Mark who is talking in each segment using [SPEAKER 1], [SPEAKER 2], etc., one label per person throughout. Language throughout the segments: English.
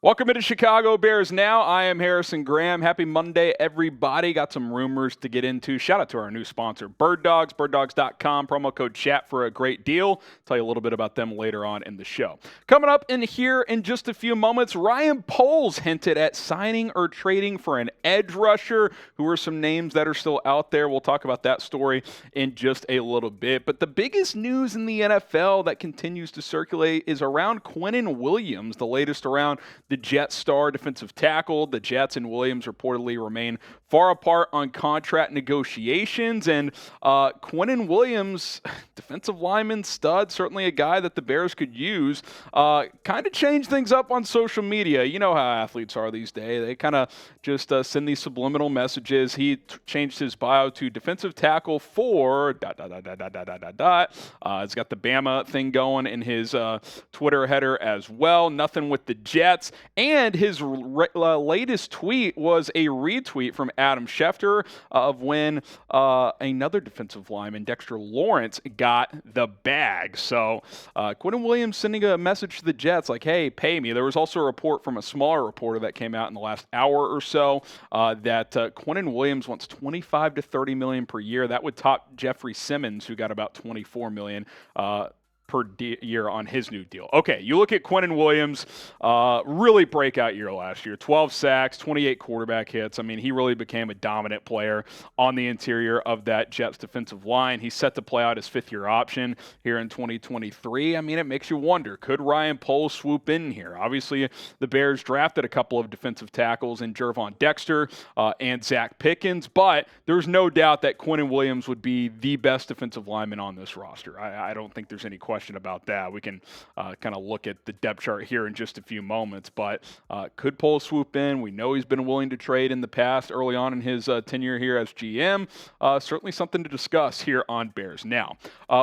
[SPEAKER 1] Welcome into Chicago Bears Now. I am Harrison Graham. Happy Monday, everybody. Got some rumors to get into. Shout out to our new sponsor, Bird Dogs, birddogs.com. Promo code CHAT for a great deal. Tell you a little bit about them later on in the show. Coming up in here in just a few moments, Ryan Poles hinted at signing or trading for an edge rusher. Who are some names that are still out there? We'll talk about that story in just a little bit. But the biggest news in the NFL that continues to circulate is around Quinnen Williams, the latest around the Jets star defensive tackle. The Jets and Williams reportedly remain far apart on contract negotiations. And Quinnen Williams, defensive lineman, stud, certainly a guy that the Bears could use, kind of changed things up on social media. You know how athletes are these days. They kind of just send these subliminal messages. He changed his bio to defensive tackle for ... It's got the Bama thing going in his Twitter header as well. Nothing with the Jets. And his latest tweet was a retweet from Adam Schefter of when another defensive lineman, Dexter Lawrence, got the bag. So Quinnen Williams sending a message to the Jets like, hey, pay me. There was also a report from a smaller reporter that came out in the last hour or so that Quinnen Williams wants $25 to $30 million per year. That would top Jeffrey Simmons, who got about $24 million per year on his new deal. Okay, you look at Quinnen Williams, really breakout year last year. 12 sacks, 28 quarterback hits. I mean, he really became a dominant player on the interior of that Jets defensive line. He's set to play out his fifth-year option here in 2023. I mean, it makes you wonder, could Ryan Poles swoop in here? Obviously, the Bears drafted a couple of defensive tackles in Gervon Dexter and Zacch Pickens, but there's no doubt that Quinnen Williams would be the best defensive lineman on this roster. I don't think there's any question about that. We can kind of look at the depth chart here in just a few moments, but could Poles swoop in? We know he's been willing to trade in the past early on in his tenure here as GM. Certainly something to discuss here on Bears Now.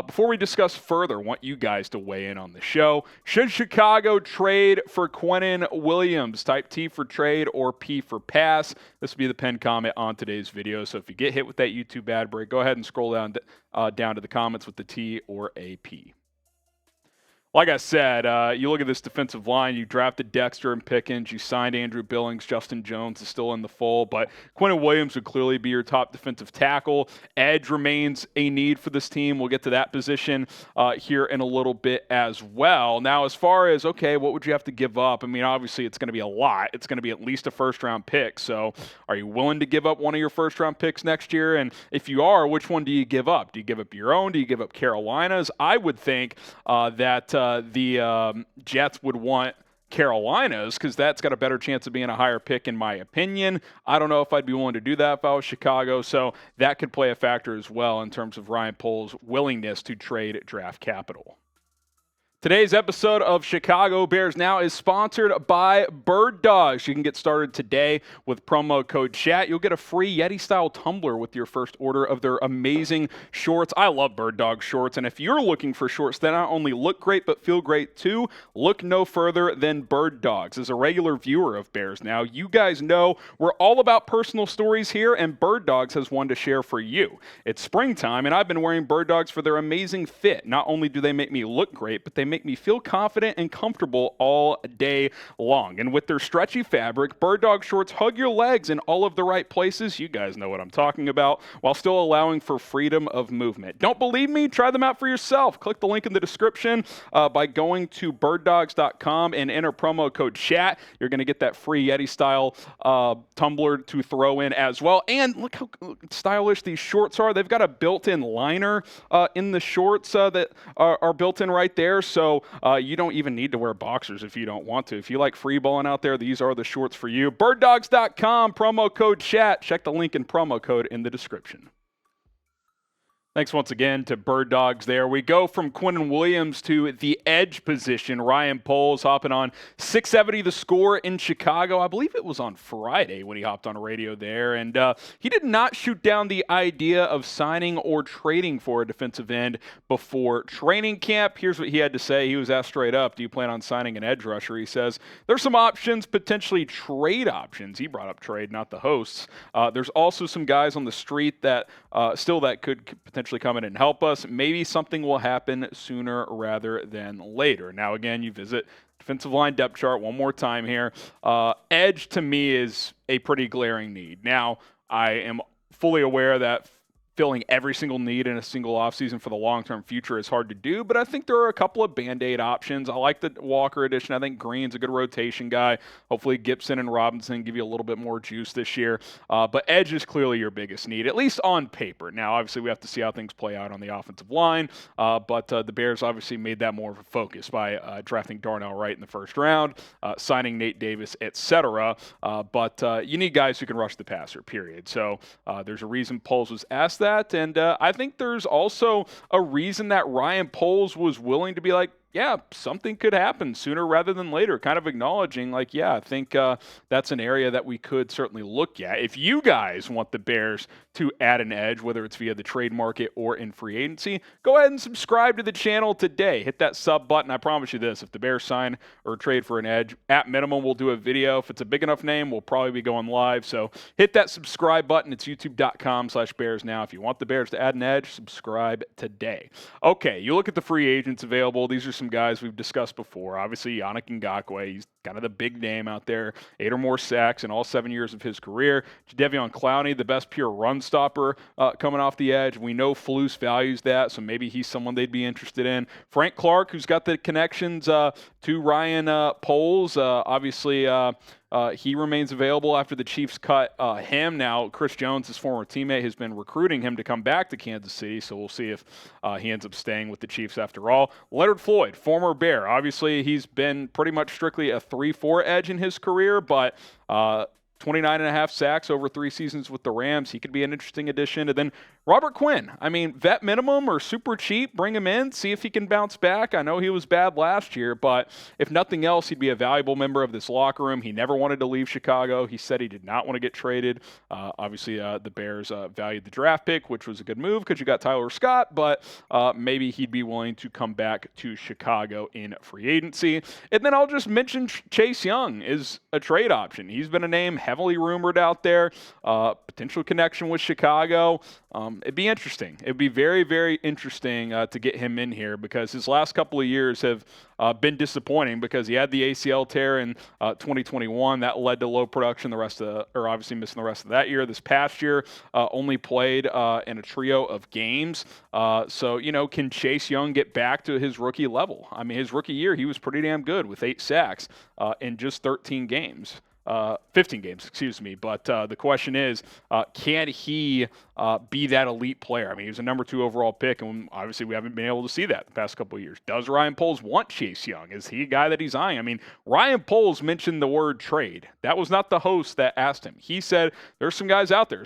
[SPEAKER 1] Before we discuss further, I want you guys to weigh in on the show. Should Chicago trade for Quinnen Williams? Type T for trade or P for pass. This will be the pinned comment on today's video. So if you get hit with that YouTube ad break, go ahead and scroll down to the comments with the T or a P. Like I said, you look at this defensive line, you drafted Dexter and Pickens, you signed Andrew Billings, Justin Jones is still in the fold, but Quinnen Williams would clearly be your top defensive tackle. Edge remains a need for this team. We'll get to that position here in a little bit as well. Now, as far as, okay, what would you have to give up? I mean, obviously, it's going to be a lot. It's going to be at least a first-round pick. So are you willing to give up one of your first-round picks next year? And if you are, which one do you give up? Do you give up your own? Do you give up Carolina's? I would think that the Jets would want Carolina's because that's got a better chance of being a higher pick in my opinion. I don't know if I'd be willing to do that if I was Chicago, so that could play a factor as well in terms of Ryan Poles' willingness to trade draft capital. Today's episode of Chicago Bears Now is sponsored by Bird Dogs. You can get started today with promo code CHAT. You'll get a free Yeti-style tumbler with your first order of their amazing shorts. I love Bird Dog shorts, and if you're looking for shorts that not only look great but feel great too, look no further than Bird Dogs. As a regular viewer of Bears Now, you guys know we're all about personal stories here, and Bird Dogs has one to share for you. It's springtime, and I've been wearing Bird Dogs for their amazing fit. Not only do they make me look great, but they make me feel confident and comfortable all day long. And with their stretchy fabric, Bird Dog shorts hug your legs in all of the right places. You guys know what I'm talking about, while still allowing for freedom of movement. Don't believe me? Try them out for yourself. Click the link in the description by going to birddogs.com and enter promo code CHAT. You're going to get that free Yeti-style tumbler to throw in as well. And look how stylish these shorts are. They've got a built-in liner in the shorts that are built in right there. So you don't even need to wear boxers if you don't want to. If you like free balling out there, these are the shorts for you. Birddogs.com, promo code CHAT. Check the link and promo code in the description. Thanks once again to Bird Dogs there. We go from Quinnen Williams to the edge position. Ryan Poles hopping on 670 The Score in Chicago. I believe it was on Friday when he hopped on radio there. And he did not shoot down the idea of signing or trading for a defensive end before training camp. Here's what he had to say. He was asked straight up, do you plan on signing an edge rusher? He says, there's some options, potentially trade options. He brought up trade, not the hosts. There's also some guys on the street that that could potentially come in and help us. Maybe something will happen sooner rather than later. Now, again, you visit defensive line depth chart one more time here. Edge, to me, is a pretty glaring need. Now, I am fully aware that filling every single need in a single offseason for the long-term future is hard to do, but I think there are a couple of Band-Aid options. I like the Walker addition. I think Green's a good rotation guy. Hopefully Gibson and Robinson give you a little bit more juice this year. But edge is clearly your biggest need, at least on paper. Now, obviously, we have to see how things play out on the offensive line, but the Bears obviously made that more of a focus by drafting Darnell Wright in the first round, signing Nate Davis, etc. But you need guys who can rush the passer, period. So there's a reason Poles was asked that. And I think there's also a reason that Ryan Poles was willing to be like, yeah, something could happen sooner rather than later, kind of acknowledging like, yeah, I think that's an area that we could certainly look at. If you guys want the Bears to add an edge, whether it's via the trade market or in free agency, go ahead and subscribe to the channel today. Hit that sub button. I promise you this, if the Bears sign or trade for an edge, at minimum, we'll do a video. If it's a big enough name, we'll probably be going live. So hit that subscribe button. It's youtube.com/Bears now. If you want the Bears to add an edge, subscribe today. Okay, you look at the free agents available. These are some guys we've discussed before. Obviously, Yannick Ngakoue, he's kind of the big name out there. 8 or more sacks in all 7 years of his career. Jadeveon Clowney, the best pure run stopper coming off the edge. We know Flus values that, so maybe he's someone they'd be interested in. Frank Clark, who's got the connections to Ryan Poles. Obviously, he remains available after the Chiefs cut him. Now, Chris Jones, his former teammate, has been recruiting him to come back to Kansas City, so we'll see if he ends up staying with the Chiefs after all. Leonard Floyd, former Bear. Obviously, he's been pretty much strictly a 3-4 edge in his career, but 29.5 sacks over 3 seasons with the Rams. He could be an interesting addition. And then Robert Quinn. I mean, vet minimum or super cheap, bring him in, see if he can bounce back. I know he was bad last year, but if nothing else, he'd be a valuable member of this locker room. He never wanted to leave Chicago. He said he did not want to get traded. Obviously, the Bears valued the draft pick, which was a good move because you got Tyler Scott, but maybe he'd be willing to come back to Chicago in free agency. And then I'll just mention Chase Young is a trade option. He's been a name heavily rumored out there, potential connection with Chicago. It'd be interesting. It'd be very, very interesting to get him in here because his last couple of years have been disappointing because he had the ACL tear in 2021. That led to low production obviously missing the rest of that year. This past year, only played in a trio of games. So, can Chase Young get back to his rookie level? I mean, his rookie year, he was pretty damn good with 8 sacks in just 13 games. 15 games, excuse me. But the question is, can he be that elite player? I mean, he was a number 2 overall pick, and obviously we haven't been able to see that the past couple of years. Does Ryan Poles want Chase Young? Is he a guy that he's eyeing? I mean, Ryan Poles mentioned the word trade. That was not the host that asked him. He said there's some guys out there,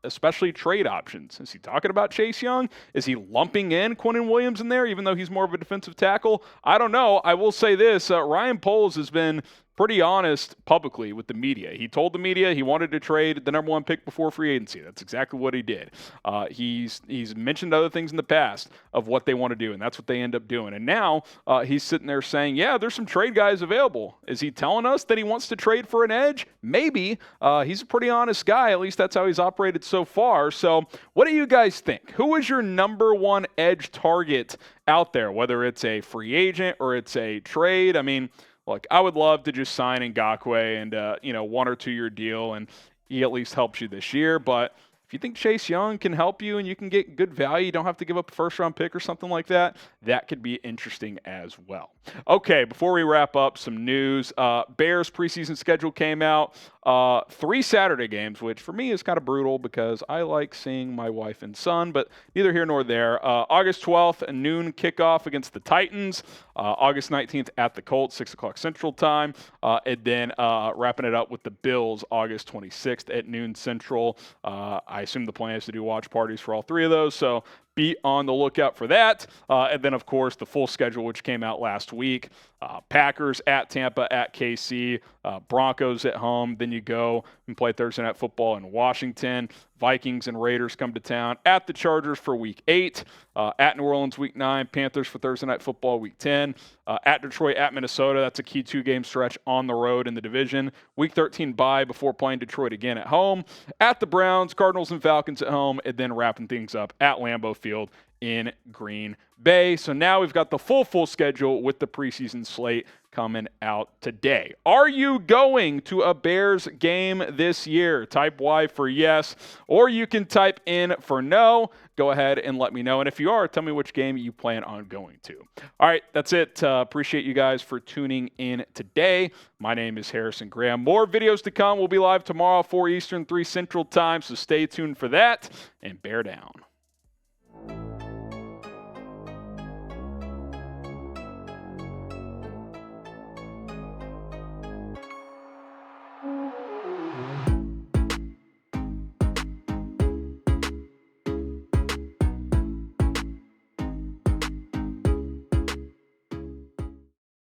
[SPEAKER 1] especially trade options. Is he talking about Chase Young? Is he lumping in Quinnen Williams in there, even though he's more of a defensive tackle? I don't know. I will say this. Ryan Poles has been pretty honest publicly with the media. He told the media he wanted to trade the number 1 pick before free agency. That's exactly what he did. He's mentioned other things in the past of what they want to do, and that's what they end up doing. And now he's sitting there saying, yeah, there's some trade guys available. Is he telling us that he wants to trade for an edge? Maybe. He's a pretty honest guy. At least that's how he's operated so far. So what do you guys think? Who is your number 1 edge target out there, whether it's a free agent or it's a trade? I mean, look, I would love to just sign Ngakoue and 1 or 2 year deal, and he at least helps you this year. But if you think Chase Young can help you and you can get good value, you don't have to give up a first-round pick or something like that, that could be interesting as well. Okay, before we wrap up, some news. Bears preseason schedule came out. 3 Saturday games, which for me is kind of brutal because I like seeing my wife and son, but neither here nor there. August 12th, a noon kickoff against the Titans. August 19th at the Colts, 6 o'clock Central Time. And then wrapping it up with the Bills, August 26th at noon Central. I assume the plan is to do watch parties for all 3 of those, so be on the lookout for that. And then, of course, the full schedule, which came out last week. Packers at Tampa, at KC, Broncos at home. Then you go and play Thursday Night Football in Washington. Vikings and Raiders come to town. At the Chargers for Week 8. At New Orleans Week 9. Panthers for Thursday Night Football Week 10. At Detroit, at Minnesota. That's a key 2-game stretch on the road in the division. Week 13 bye before playing Detroit again at home. At the Browns, Cardinals, and Falcons at home. And then wrapping things up at Lambeau Field in Green Bay. So now we've got the full schedule with the preseason slate coming out today. Are you going to a Bears game this year? Type Y for yes, or you can type in for no. Go ahead and let me know. And if you are, tell me which game you plan on going to. All right, that's it. Appreciate you guys for tuning in today. My name is Harrison Graham. More videos to come. We'll be live tomorrow, 4 Eastern, 3 Central time, so stay tuned for that, and bear down.